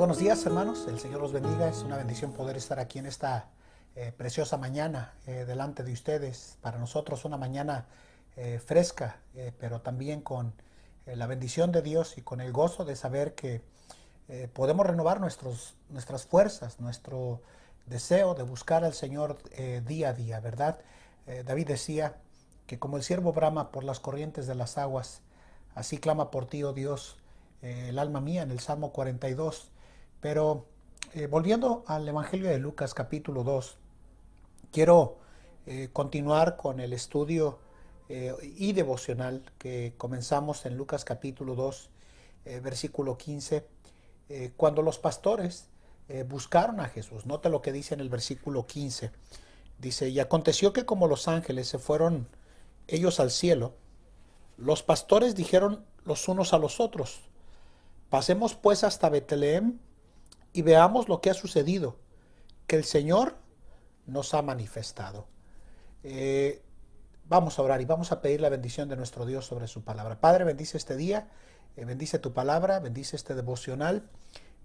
Buenos días, hermanos. El Señor los bendiga. Es una bendición poder estar aquí en esta preciosa mañana delante de ustedes. Para nosotros una mañana fresca, pero también con la bendición de Dios y con el gozo de saber que podemos renovar nuestras fuerzas, nuestro deseo de buscar al Señor día a día, ¿verdad? David decía que como el siervo brama por las corrientes de las aguas, así clama por ti, oh Dios, el alma mía, en el Salmo 42. Pero volviendo al Evangelio de Lucas capítulo 2, quiero continuar con el estudio y devocional que comenzamos en Lucas capítulo 2, versículo 15, cuando los pastores buscaron a Jesús. Nota lo que dice en el versículo 15. Dice, y aconteció que como los ángeles se fueron ellos al cielo, los pastores dijeron los unos a los otros, pasemos pues hasta Betlehem y veamos lo que ha sucedido, que el Señor nos ha manifestado. Vamos a orar y vamos a pedir la bendición de nuestro Dios sobre su palabra. Padre, bendice este día, bendice tu palabra, bendice este devocional,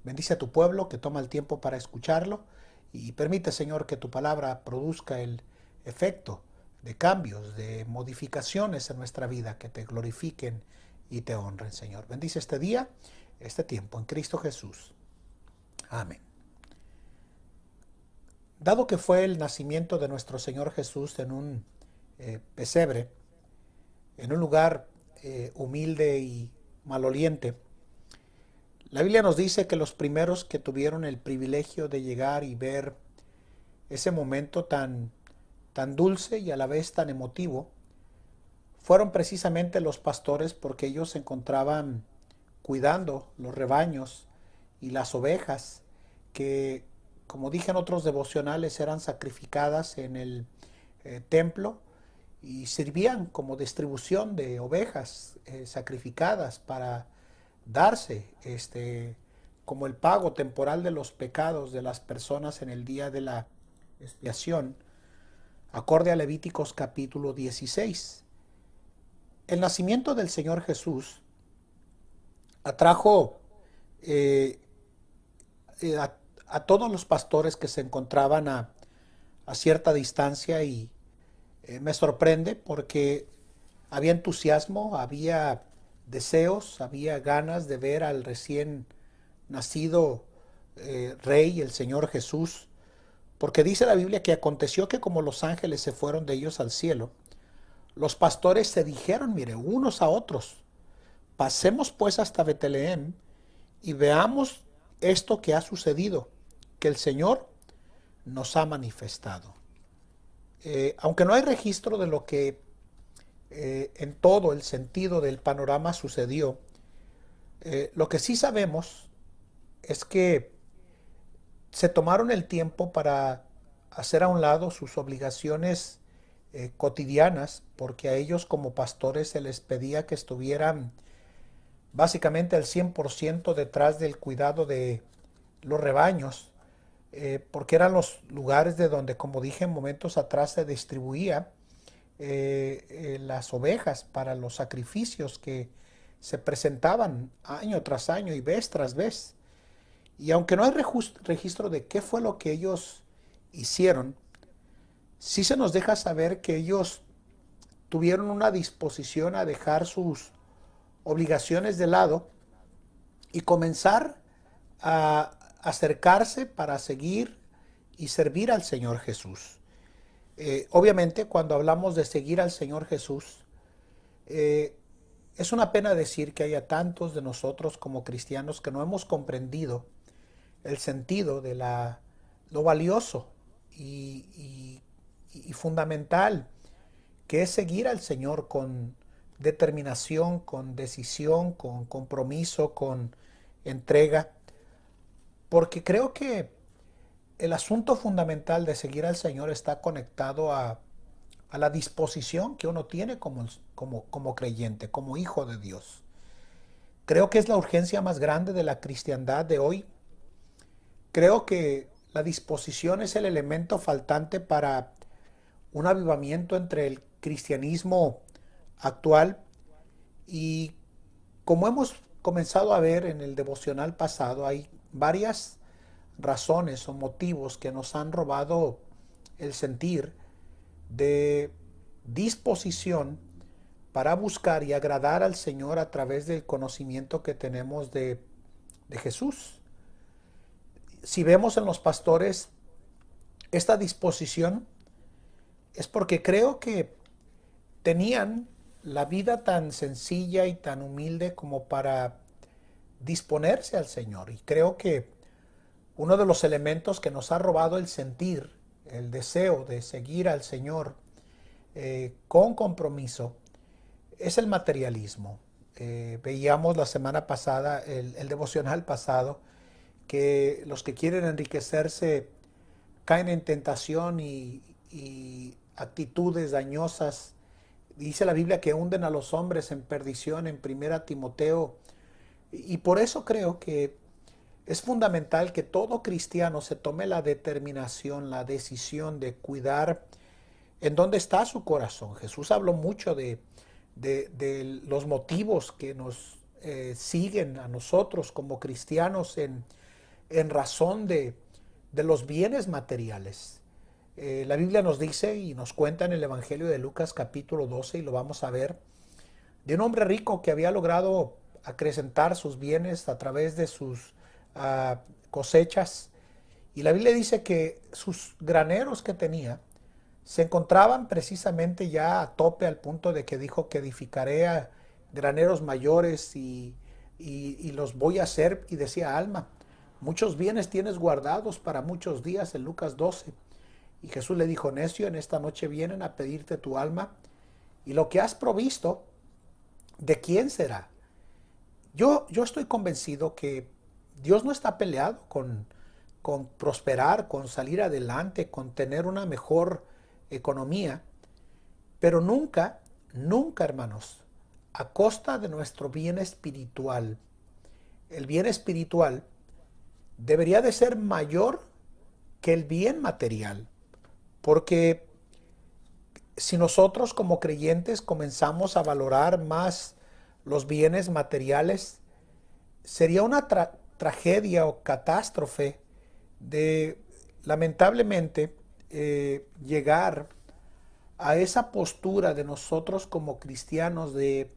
bendice a tu pueblo que toma el tiempo para escucharlo y permite, Señor, que tu palabra produzca el efecto de cambios, de modificaciones en nuestra vida, que te glorifiquen y te honren, Señor. Bendice este día, este tiempo, en Cristo Jesús. Amén. Dado que fue el nacimiento de nuestro Señor Jesús en un pesebre, en un lugar humilde y maloliente, la Biblia nos dice que los primeros que tuvieron el privilegio de llegar y ver ese momento tan dulce y a la vez tan emotivo, fueron precisamente los pastores, porque ellos se encontraban cuidando los rebaños y las ovejas que, como dije en otros devocionales, eran sacrificadas en el templo y servían como distribución de ovejas sacrificadas para darse como el pago temporal de los pecados de las personas en el día de la expiación, acorde a Levíticos capítulo 16. El nacimiento del Señor Jesús atrajo a todos los pastores que se encontraban a cierta distancia y me sorprende porque había entusiasmo, había deseos, había ganas de ver al recién nacido Rey, el Señor Jesús, porque dice la Biblia que aconteció que como los ángeles se fueron de ellos al cielo, los pastores se dijeron, mire, unos a otros, pasemos pues hasta Betlehem y veamos esto que ha sucedido, que el Señor nos ha manifestado. Aunque no hay registro de lo que en todo el sentido del panorama sucedió, lo que sí sabemos es que se tomaron el tiempo para hacer a un lado sus obligaciones cotidianas, porque a ellos como pastores se les pedía que estuvieran básicamente al 100% detrás del cuidado de los rebaños, porque eran los lugares de donde, como dije en momentos atrás, se distribuía las ovejas para los sacrificios que se presentaban año tras año y vez tras vez. Y aunque no hay registro de qué fue lo que ellos hicieron, sí se nos deja saber que ellos tuvieron una disposición a dejar sus obligaciones de lado y comenzar a acercarse para seguir y servir al Señor Jesús. Obviamente, cuando hablamos de seguir al Señor Jesús, es una pena decir que haya tantos de nosotros como cristianos que no hemos comprendido el sentido de lo valioso y fundamental que es seguir al Señor con determinación, con decisión, con compromiso, con entrega, porque creo que el asunto fundamental de seguir al Señor está conectado a la disposición que uno tiene como creyente, como hijo de Dios. Creo que es la urgencia más grande de la cristiandad de hoy. Creo que la disposición es el elemento faltante para un avivamiento entre el cristianismo actual y, como hemos comenzado a ver en el devocional pasado, hay varias razones o motivos que nos han robado el sentir de disposición para buscar y agradar al Señor a través del conocimiento que tenemos de Jesús. Si vemos en los pastores esta disposición, es porque creo que tenían la vida tan sencilla y tan humilde como para disponerse al Señor. Y creo que uno de los elementos que nos ha robado el sentir, el deseo de seguir al Señor con compromiso, es el materialismo. Veíamos la semana pasada, el devocional pasado, que los que quieren enriquecerse caen en tentación y actitudes dañosas. Dice la Biblia que hunden a los hombres en perdición en 1 Timoteo. Y por eso creo que es fundamental que todo cristiano se tome la determinación, la decisión de cuidar en dónde está su corazón. Jesús habló mucho de los motivos que nos siguen a nosotros como cristianos en razón de los bienes materiales. La Biblia nos dice y nos cuenta en el Evangelio de Lucas capítulo 12, y lo vamos a ver, de un hombre rico que había logrado acrecentar sus bienes a través de sus cosechas. Y la Biblia dice que sus graneros que tenía se encontraban precisamente ya a tope, al punto de que dijo que edificaré graneros mayores y los voy a hacer. Y decía: alma, muchos bienes tienes guardados para muchos días, en Lucas 12. Y Jesús le dijo: necio, en esta noche vienen a pedirte tu alma, y lo que has provisto, ¿de quién será? Yo estoy convencido que Dios no está peleado con prosperar, con salir adelante, con tener una mejor economía, pero nunca, nunca, hermanos, a costa de nuestro bien espiritual. El bien espiritual debería de ser mayor que el bien material, porque si nosotros como creyentes comenzamos a valorar más los bienes materiales, sería una tragedia o catástrofe de, lamentablemente, llegar a esa postura de nosotros como cristianos de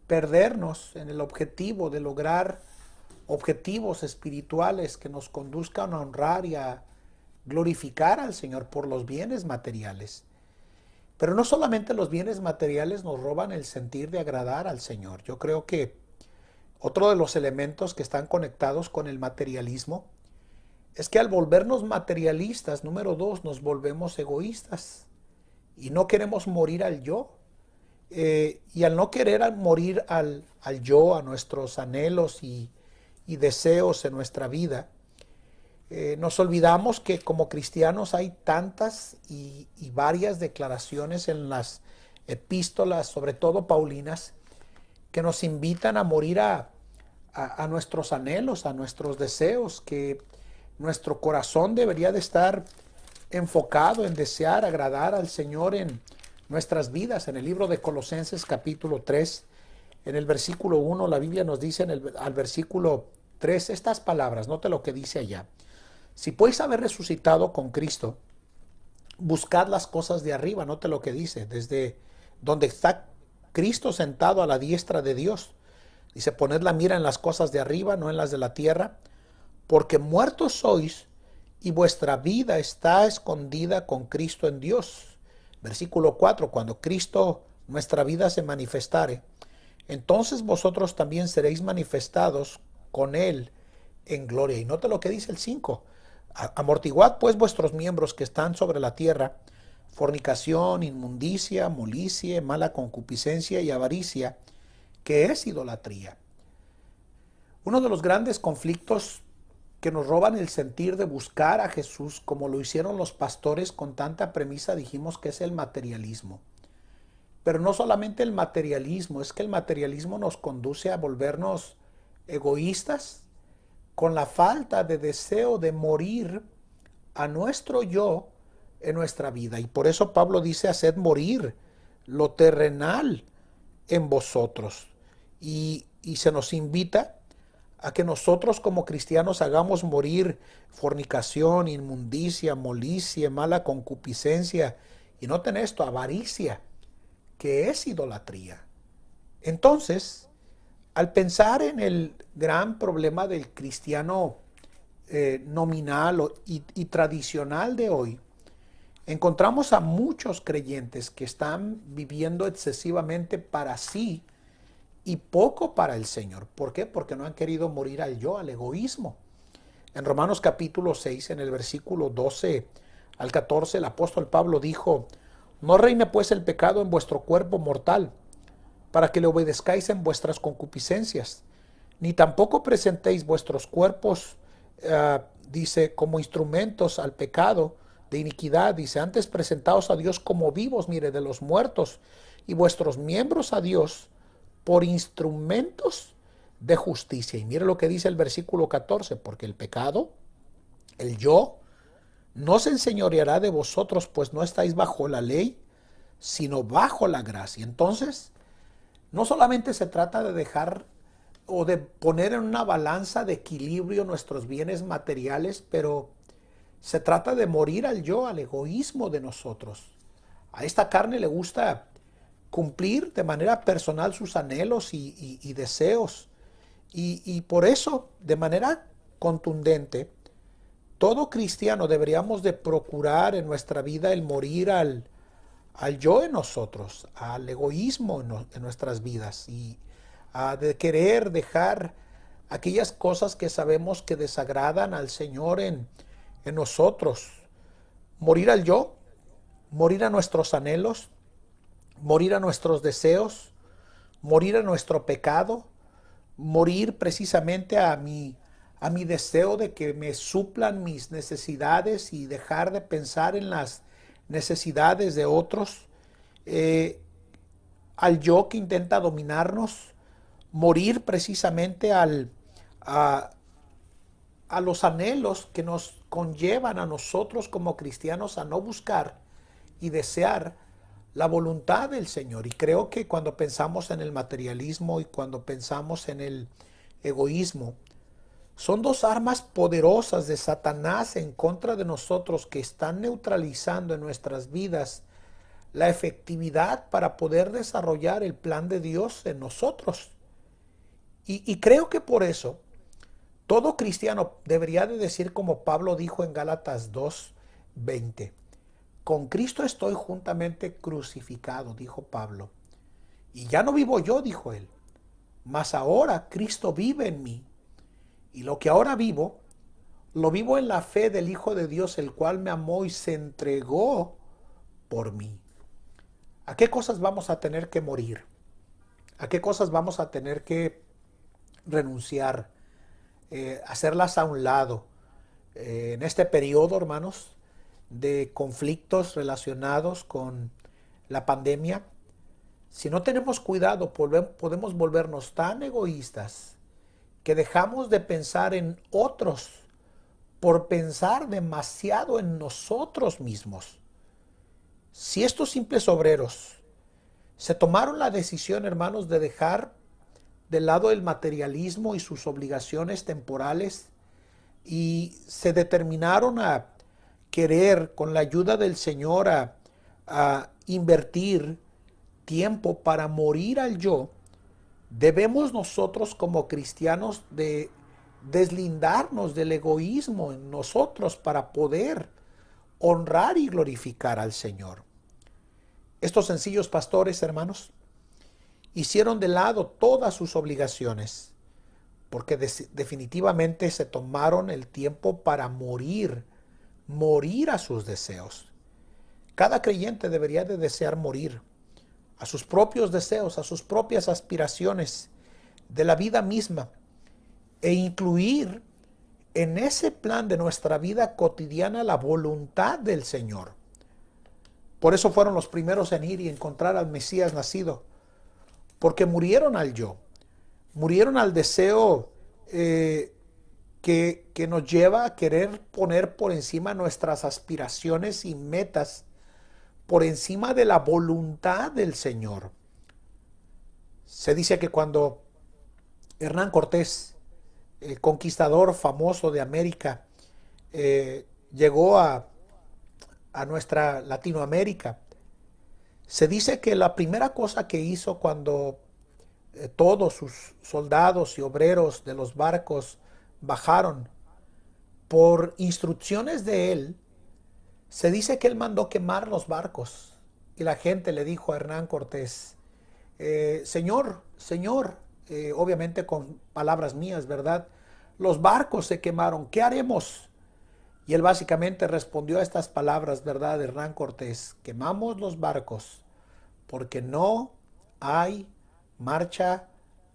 perdernos en el objetivo de lograr objetivos espirituales que nos conduzcan a honrar y a glorificar al Señor por los bienes materiales. Pero no solamente los bienes materiales nos roban el sentir de agradar al Señor. Yo creo que otro de los elementos que están conectados con el materialismo es que al volvernos materialistas, número 2, nos volvemos egoístas y no queremos morir al yo. Y al no querer morir al yo, a nuestros anhelos y deseos en nuestra vida, nos olvidamos que como cristianos hay tantas y varias declaraciones en las epístolas, sobre todo paulinas, que nos invitan a morir a nuestros anhelos, a nuestros deseos, que nuestro corazón debería de estar enfocado en desear agradar al Señor en nuestras vidas. En el libro de Colosenses capítulo 3, en el versículo 1, la Biblia nos dice al versículo 3 estas palabras. Note lo que dice allá: si podéis haber resucitado con Cristo, buscad las cosas de arriba. Note lo que dice: desde donde está Cristo sentado a la diestra de Dios. Dice: poned la mira en las cosas de arriba, no en las de la tierra, porque muertos sois y vuestra vida está escondida con Cristo en Dios. Versículo 4, cuando Cristo, nuestra vida, se manifestare, entonces vosotros también seréis manifestados con Él en gloria. Y note lo que dice el 5, amortiguad pues vuestros miembros que están sobre la tierra, fornicación, inmundicia, molicie, mala concupiscencia y avaricia, que es idolatría. Uno de los grandes conflictos que nos roban el sentir de buscar a Jesús, como lo hicieron los pastores con tanta premisa, dijimos que es el materialismo. Pero no solamente el materialismo, es que el materialismo nos conduce a volvernos egoístas, con la falta de deseo de morir a nuestro yo en nuestra vida. Y por eso Pablo dice: haced morir lo terrenal en vosotros. Y se nos invita a que nosotros como cristianos hagamos morir fornicación, inmundicia, molicie, mala concupiscencia, y noten esto, avaricia, que es idolatría. Entonces, al pensar en el gran problema del cristiano nominal y tradicional de hoy, encontramos a muchos creyentes que están viviendo excesivamente para sí y poco para el Señor. ¿Por qué? Porque no han querido morir al yo, al egoísmo. En Romanos capítulo 6, en el versículo 12 al 14, el apóstol Pablo dijo: no reine pues el pecado en vuestro cuerpo mortal, para que le obedezcáis en vuestras concupiscencias, ni tampoco presentéis vuestros cuerpos, dice, como instrumentos al pecado de iniquidad, dice, antes presentaos a Dios como vivos, mire, de los muertos, y vuestros miembros a Dios por instrumentos de justicia. Y mire lo que dice el versículo 14, porque el pecado, el yo, no se enseñoreará de vosotros, pues no estáis bajo la ley, sino bajo la gracia. Entonces, no solamente se trata de dejar o de poner en una balanza de equilibrio nuestros bienes materiales, pero se trata de morir al yo, al egoísmo de nosotros. A esta carne le gusta cumplir de manera personal sus anhelos y deseos. Y por eso, de manera contundente, todo cristiano deberíamos de procurar en nuestra vida el morir al yo en nosotros, al egoísmo en nuestras vidas, y de querer dejar aquellas cosas que sabemos que desagradan al Señor en nosotros. Morir al yo, morir a nuestros anhelos, morir a nuestros deseos, morir a nuestro pecado, morir precisamente a mi deseo de que me suplan mis necesidades y dejar de pensar en las necesidades de otros, al yo que intenta dominarnos, morir precisamente a los anhelos que nos conllevan a nosotros como cristianos a no buscar y desear la voluntad del Señor. Y creo que cuando pensamos en el materialismo y cuando pensamos en el egoísmo, son dos armas poderosas de Satanás en contra de nosotros que están neutralizando en nuestras vidas la efectividad para poder desarrollar el plan de Dios en nosotros. Y creo que por eso todo cristiano debería de decir como Pablo dijo en Gálatas 2:20: con Cristo estoy juntamente crucificado, dijo Pablo. Y ya no vivo yo, dijo él, mas ahora Cristo vive en mí. Y lo que ahora vivo, lo vivo en la fe del Hijo de Dios, el cual me amó y se entregó por mí. ¿A qué cosas vamos a tener que morir? ¿A qué cosas vamos a tener que renunciar? Hacerlas a un lado. En este periodo, hermanos, de conflictos relacionados con la pandemia, si no tenemos cuidado, podemos volvernos tan egoístas que dejamos de pensar en otros por pensar demasiado en nosotros mismos. Si estos simples obreros se tomaron la decisión, hermanos, de dejar de lado el materialismo y sus obligaciones temporales y se determinaron a querer, con la ayuda del Señor, a invertir tiempo para morir al yo, debemos nosotros como cristianos de deslindarnos del egoísmo en nosotros para poder honrar y glorificar al Señor. Estos sencillos pastores, hermanos, hicieron de lado todas sus obligaciones porque definitivamente se tomaron el tiempo para morir a sus deseos. Cada creyente debería de desear morir a sus propios deseos, a sus propias aspiraciones de la vida misma e incluir en ese plan de nuestra vida cotidiana la voluntad del Señor. Por eso fueron los primeros en ir y encontrar al Mesías nacido, porque murieron al yo, murieron al deseo que nos lleva a querer poner por encima nuestras aspiraciones y metas, por encima de la voluntad del Señor. Se dice que cuando Hernán Cortés conquistador famoso de América, llegó a nuestra Latinoamérica. Se dice que la primera cosa que hizo cuando todos sus soldados y obreros de los barcos bajaron, por instrucciones de él, se dice que él mandó quemar los barcos. Y la gente le dijo a Hernán Cortés, señor, señor, obviamente con palabras mías, ¿verdad? Los barcos se quemaron, ¿qué haremos? Y él básicamente respondió a estas palabras, ¿verdad? De Hernán Cortés: quemamos los barcos porque no hay marcha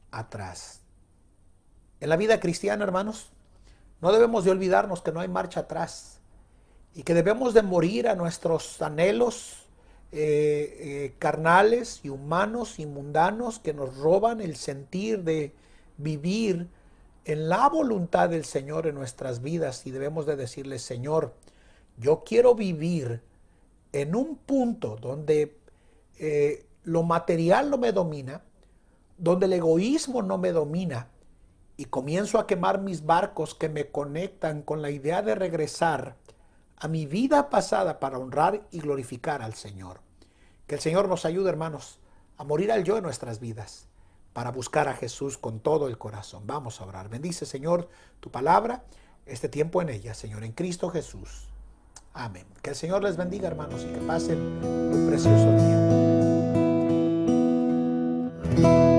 atrás. En la vida cristiana, hermanos, no debemos de olvidarnos que no hay marcha atrás y que debemos de morir a nuestros anhelos carnales y humanos y mundanos que nos roban el sentir de vivir en la voluntad del Señor en nuestras vidas, y debemos de decirle: Señor, yo quiero vivir en un punto donde lo material no me domina, donde el egoísmo no me domina, y comienzo a quemar mis barcos que me conectan con la idea de regresar a mi vida pasada para honrar y glorificar al Señor. Que el Señor nos ayude, hermanos, a morir al yo en nuestras vidas, para buscar a Jesús con todo el corazón. Vamos a orar. Bendice, Señor, tu palabra, este tiempo en ella, Señor, en Cristo Jesús. Amén. Que el Señor les bendiga, hermanos, y que pasen un precioso día.